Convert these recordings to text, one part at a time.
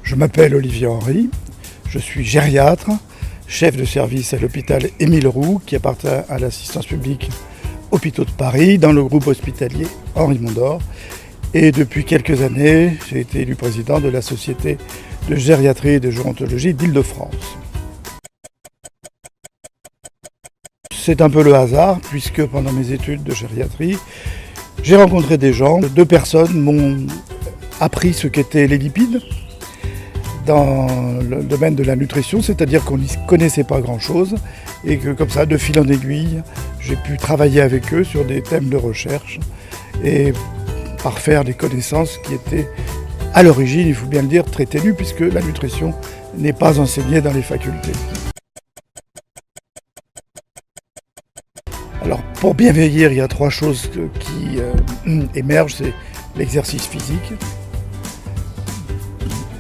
Je m'appelle Olivier Henry, je suis gériatre, chef de service à l'hôpital Émile Roux qui appartient à l'assistance publique Hôpitaux de Paris dans le groupe hospitalier Henri Mondor. Et depuis quelques années, j'ai été élu président de la Société de gériatrie et de gérontologie d'Île-de-France. C'est un peu le hasard puisque pendant mes études de gériatrie, j'ai rencontré des gens. 2 personnes m'ont appris ce qu'étaient les lipides dans le domaine de la nutrition, c'est-à-dire qu'on n'y connaissait pas grand-chose et que comme ça, de fil en aiguille, j'ai pu travailler avec eux sur des thèmes de recherche et parfaire des connaissances qui étaient à l'origine, il faut bien le dire, très ténues puisque la nutrition n'est pas enseignée dans les facultés. Alors pour bien vieillir, il y a 3 choses qui émergent, c'est l'exercice physique.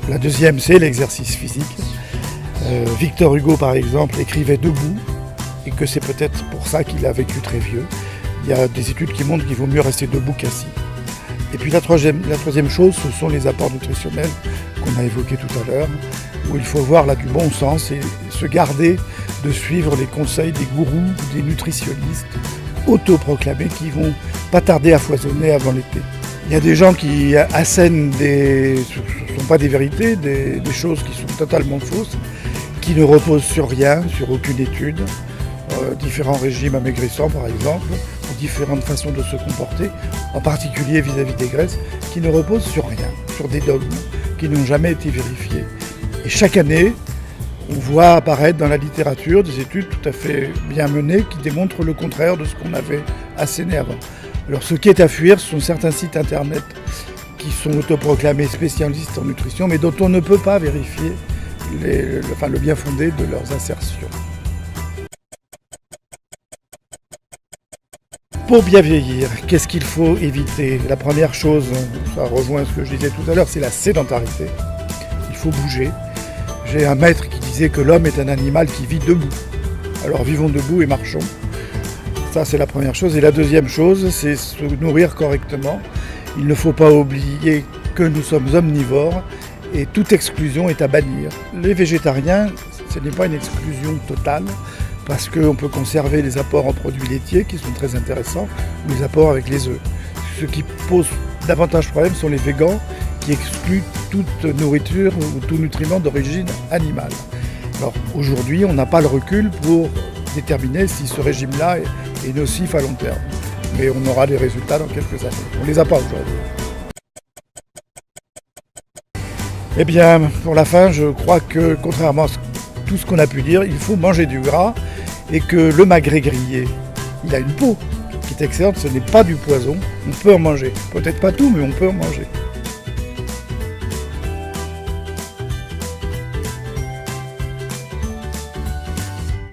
La deuxième, c'est l'exercice physique. Victor Hugo, par exemple, écrivait debout et que c'est peut-être pour ça qu'il a vécu très vieux. Il y a des études qui montrent qu'il vaut mieux rester debout qu'assis. Et puis la troisième chose, ce sont les apports nutritionnels qu'on a évoqués tout à l'heure, où il faut avoir là du bon sens et se garder de suivre les conseils des gourous, des nutritionnistes autoproclamés qui vont pas tarder à foisonner avant l'été. Il y a des gens qui assènent ce ne sont pas des vérités, des choses qui sont totalement fausses, qui ne reposent sur rien, sur aucune étude. Différents régimes amaigrissants par exemple, ou différentes façons de se comporter, en particulier vis-à-vis des graisses, qui ne reposent sur rien, sur des dogmes qui n'ont jamais été vérifiés. Et chaque année, on voit apparaître dans la littérature des études tout à fait bien menées qui démontrent le contraire de ce qu'on avait asséné avant. Alors ce qui est à fuir, ce sont certains sites internet qui sont autoproclamés spécialistes en nutrition, mais dont on ne peut pas vérifier le bien fondé de leurs assertions. Pour bien vieillir, qu'est-ce qu'il faut éviter? La première chose, ça rejoint ce que je disais tout à l'heure, c'est la sédentarité. Il faut bouger. J'ai un maître qui disait que l'homme est un animal qui vit debout. Alors vivons debout et marchons. Ça, c'est la première chose. Et la deuxième chose, c'est se nourrir correctement. Il ne faut pas oublier que nous sommes omnivores et toute exclusion est à bannir. Les végétariens, ce n'est pas une exclusion totale, parce qu'on peut conserver les apports en produits laitiers qui sont très intéressants, ou les apports avec les œufs. Ce qui pose davantage de problème sont les végans qui excluent toute nourriture ou tout nutriment d'origine animale. Alors aujourd'hui, on n'a pas le recul pour déterminer si ce régime-là est nocif à long terme. Mais on aura des résultats dans quelques années. On ne les a pas aujourd'hui. Eh bien, pour la fin, je crois que, contrairement à tout ce qu'on a pu dire, il faut manger du gras et que le magret grillé, il a une peau qui est excellente, ce n'est pas du poison, on peut en manger. Peut-être pas tout, mais on peut en manger.